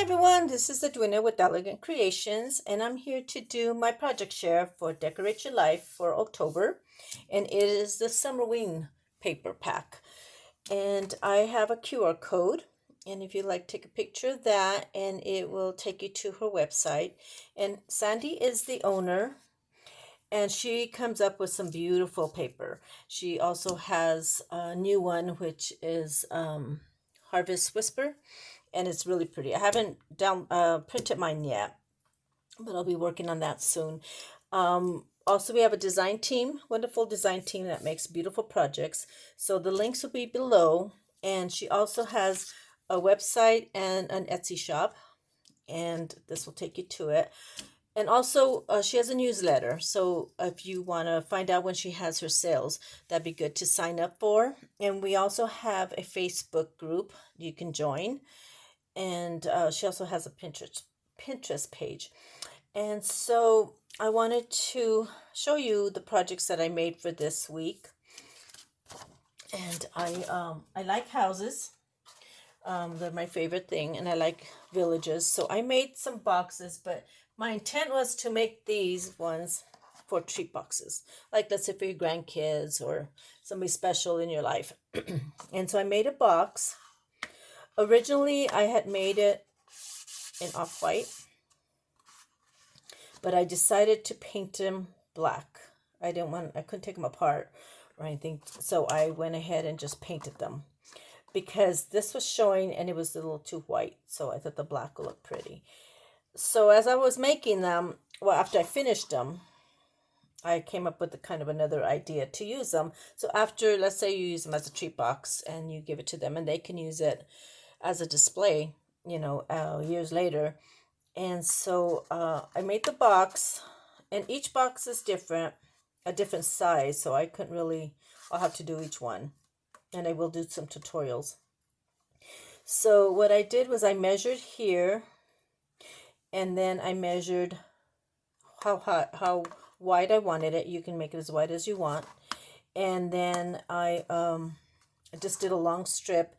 everyone, this is Edwina with Elegant Creations, and I'm here to do my project share for Decorate Your Life for October, and it is the Summerween paper pack. And I have a QR code, and if you'd like, take a picture of that, and it will take you to her website. And Sandi is the owner, and she comes up with some beautiful paper. She also has a new one, which is Harvest Whisper, and it's really pretty. I haven't printed mine yet, but I'll be working on that soon. Also, we have a design team, wonderful design team that makes beautiful projects. So the links will be below, and she also has a website and an Etsy shop, and this will take you to it. And also, she has a newsletter. So if you want to find out when she has her sales, that'd be good to sign up for. And we also have a Facebook group you can join. And she also has a Pinterest page. And so I wanted to show you the projects that I made for this week. And I like houses. They're my favorite thing, and I like villages. So I made some boxes, but my intent was to make these ones for treat boxes, like let's say for your grandkids or somebody special in your life. And so I made a box. Originally, I had made it in off-white, but I decided to paint them black. I couldn't take them apart or anything, so I went ahead and just painted them because this was showing and it was a little too white, so I thought the black would look pretty. So as I was making them, well, after I finished them, I came up with kind of another idea to use them. So after, let's say you use them as a treat box and you give it to them and they can use it as a display, years later. And so I made the box, and each box is different, a different size. So I couldn't really, I'll have to do each one, and I will do some tutorials. So what I did was I measured here, and then I measured how wide I wanted it. You can make it as wide as you want. And then I just did a long strip,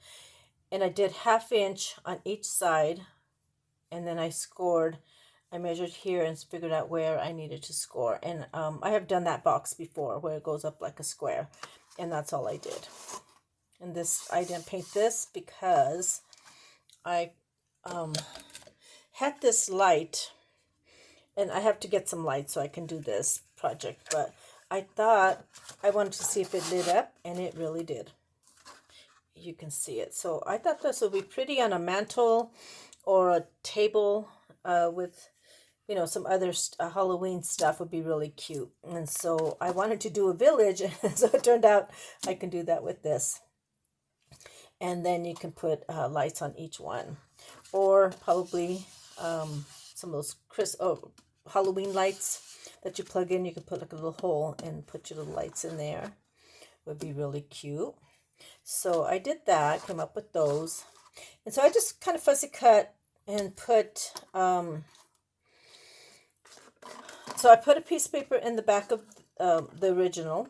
and I did 1/2 inch on each side, and then I scored. I measured here and figured out where I needed to score. And I have done that box before where it goes up like a square, and that's all I did. And this, I didn't paint this because I had this light, and I have to get some light so I can do this project, but I thought I wanted to see if it lit up, and it really did. You can see it. So I thought this would be pretty on a mantle or a table with, some other Halloween stuff would be really cute. And so I wanted to do a village, and so it turned out I can do that with this. And then you can put lights on each one, or probably some of those Halloween lights that you plug in. You can put like a little hole and put your little lights in there. Would be really cute. So I did that, came up with those. And so I just kind of fussy cut and put, so I put a piece of paper in the back of the original.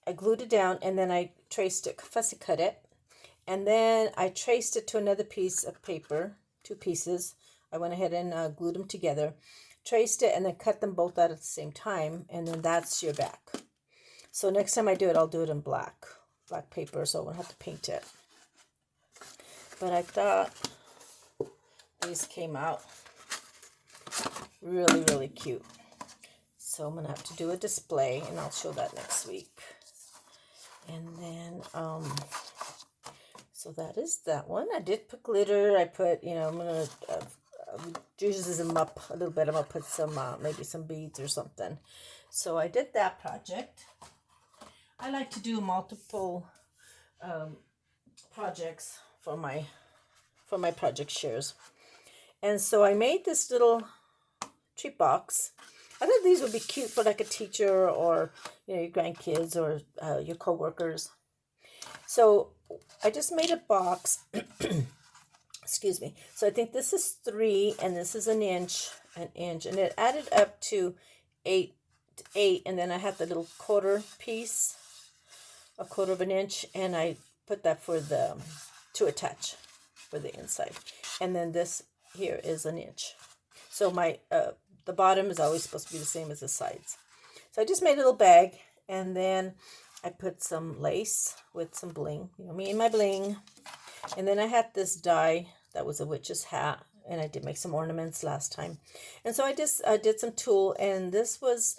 I glued it down, and then I traced it, fussy cut it. And then I traced it to another piece of paper, 2 pieces. I went ahead and glued them together, traced it, and then cut them both out at the same time. And then that's your back. So next time I do it, I'll do it in black paper, so I won't have to paint it. But I thought these came out really, really cute. So I'm going to have to do a display, and I'll show that next week. And then, so that is that one. I did put glitter. I put, I'm going to juices them up a little bit. I'm going to put some, maybe some beads or something. So I did that project. I like to do multiple projects for my project shares. And so I made this little treat box. I thought these would be cute for like a teacher or your grandkids or your co-workers. So I just made a box. Excuse me. So I think this is 3 and this is an inch, and it added up to 8, and then I had the little quarter piece, a 1/4 of an inch, and I put that for to attach for the inside. And then this here is an inch. So my the bottom is always supposed to be the same as the sides. So I just made a little bag, and then I put some lace with some bling. You know, me and my bling. And then I had this die that was a witch's hat, and I did make some ornaments last time. And so I just did some tulle, and this was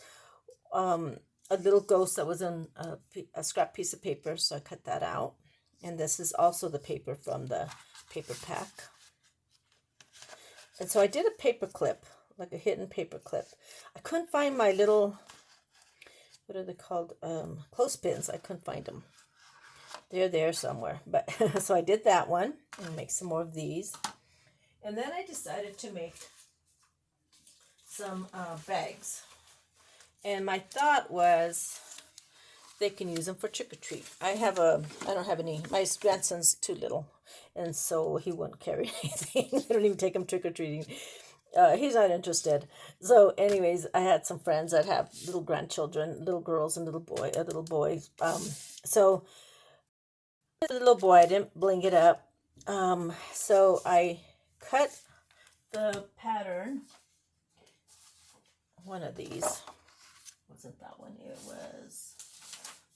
a little ghost that was on a scrap piece of paper, so I cut that out. And this is also the paper from the paper pack. And so I did a paper clip, like a hidden paper clip. I couldn't find my little, what are they called? Clothespins. I couldn't find them. They're there somewhere. But so I did that one and make some more of these. And then I decided to make some bags. And my thought was they can use them for trick-or-treat. I don't have any, my grandson's too little, and so he wouldn't carry anything. I don't even take him trick-or-treating. He's not interested. So anyways, I had some friends that have little grandchildren, little girls and little boys. So the little boy, I didn't bling it up. So I cut the pattern, one of these. Wasn't that one? It was,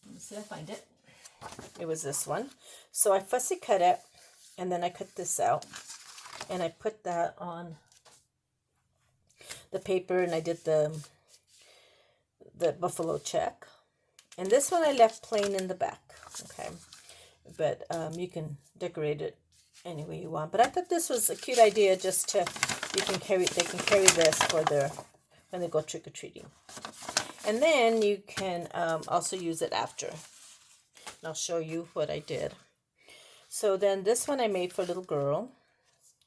let me see if I find it. It was this one. So I fussy cut it, and then I cut this out, and I put that on the paper, and I did the buffalo check. And this one I left plain in the back, okay? But you can decorate it any way you want. But I thought this was a cute idea, just to, they can carry this for their, when they go trick-or-treating. And then you can also use it after. And I'll show you what I did. So then this one I made for a little girl.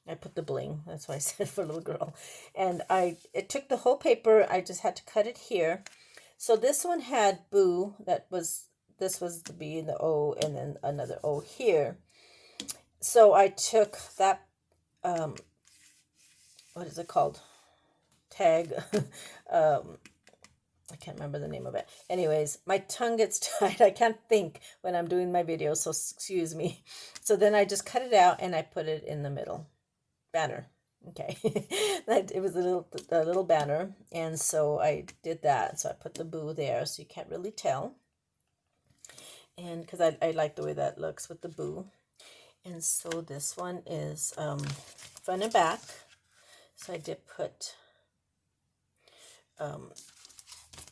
I put the bling. That's why I said for a little girl. And it took the whole paper. I just had to cut it here. So this one had boo. This was the B and the O, and then another O here. So I took that, what is it called? Tag. I can't remember the name of it. Anyways, my tongue gets tied. I can't think when I'm doing my video, so excuse me. So then I just cut it out and I put it in the middle. Banner. Okay. It was a little banner. And so I did that. So I put the boo there, so you can't really tell. And because I like the way that looks with the boo. And so this one is front and back. So I did put...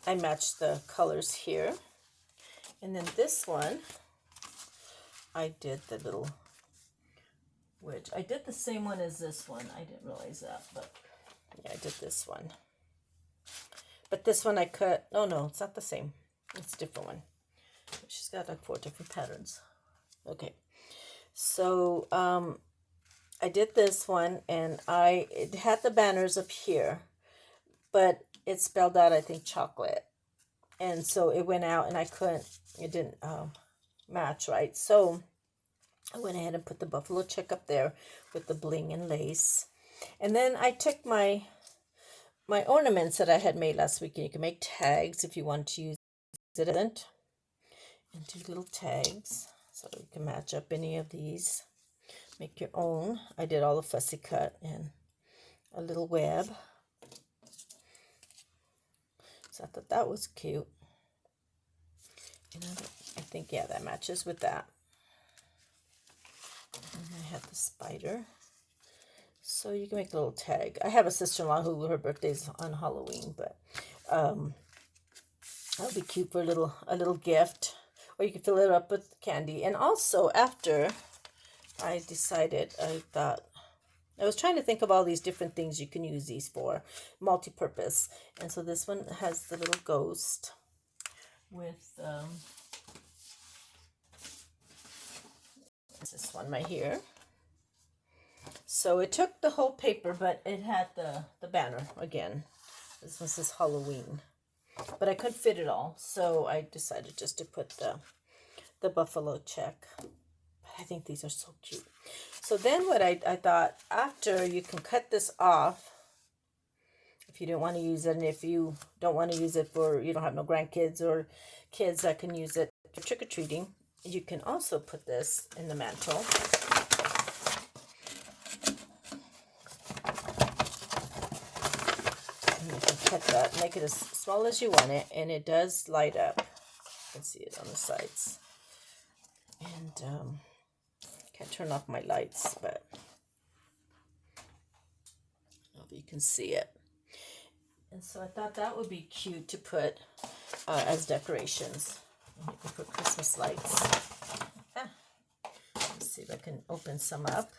I matched the colors here. And then this one, I did the little wedge. I did the same one as this one. I didn't realize that, but yeah, I did this one. But this one I cut, oh no, it's not the same. It's a different one. She's got like 4 different patterns. Okay. So I did this one, and it had the banners up here, but it spelled out, I think, chocolate. And so it went out, and it didn't match right. So I went ahead and put the buffalo check up there with the bling and lace. And then I took my ornaments that I had made last week, and you can make tags if you want to use it. And do little tags, so you can match up any of these. Make your own. I did all the fussy cut and a little web. So I thought that was cute. And I think, yeah, that matches with that. And I have the spider. So you can make a little tag. I have a sister-in-law who her birthday's on Halloween, but that'll be cute for a little gift. Or you can fill it up with candy. And also, after I decided, I thought, I was trying to think of all these different things you can use these for, multi-purpose. And so this one has the little ghost with this one right here. So it took the whole paper, but it had the banner again. This one says Halloween. But I couldn't fit it all, so I decided just to put the buffalo check. But I think these are so cute. So then what I thought, after, you can cut this off if you don't want to use it, and if you don't want to use it for, you don't have no grandkids or kids that can use it for trick-or-treating, you can also put this in the mantle. cut that, make it as small as you want it, and it does light up. You can see it on the sides. And can't turn off my lights, but I don't know if you can see it. And so I thought that would be cute to put as decorations. And you can put Christmas lights. Let's see if I can open some up.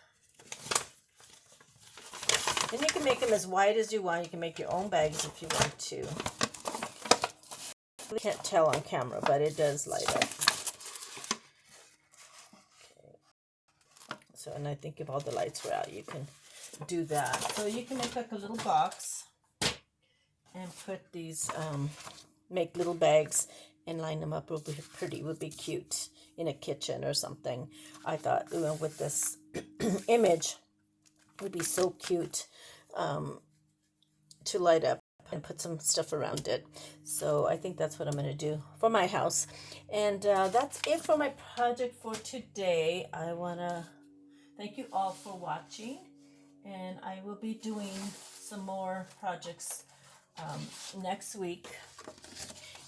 And you can make them as wide as you want. You can make your own bags if you want to. You can't tell on camera, but it does light up. Okay. So, and I think if all the lights were out, you can do that. So you can make like a little box and put these, make little bags and line them up. Would be pretty, would be cute in a kitchen or something. I thought, you know, with this image, would be so cute to light up and put some stuff around it. So I think that's what I'm going to do for my house. And that's it for my project for today. I want to thank you all for watching, and I will be doing some more projects next week.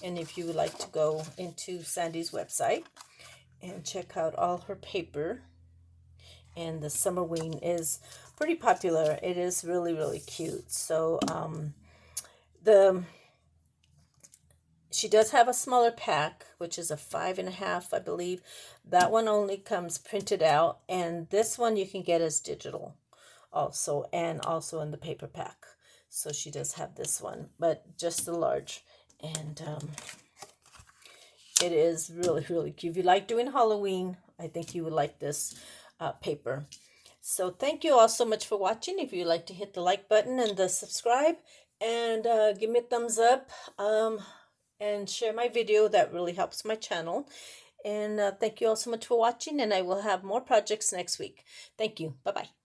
And if you would like to go into Sandi's website and check out all her paper, and the Summerween is pretty popular. It is really, really cute. So she does have a smaller pack, which is a 5.5, I believe. That one only comes printed out, and this one you can get as digital also, and also in the paper pack. So she does have this one, but just the large. And it is really, really cute. If you like doing Halloween, I think you would like this paper. So thank you all so much for watching. If you'd like to hit the like button and the subscribe, and give me a thumbs up, and share my video, that really helps my channel. And thank you all so much for watching, and I will have more projects next week. Thank you. Bye-bye.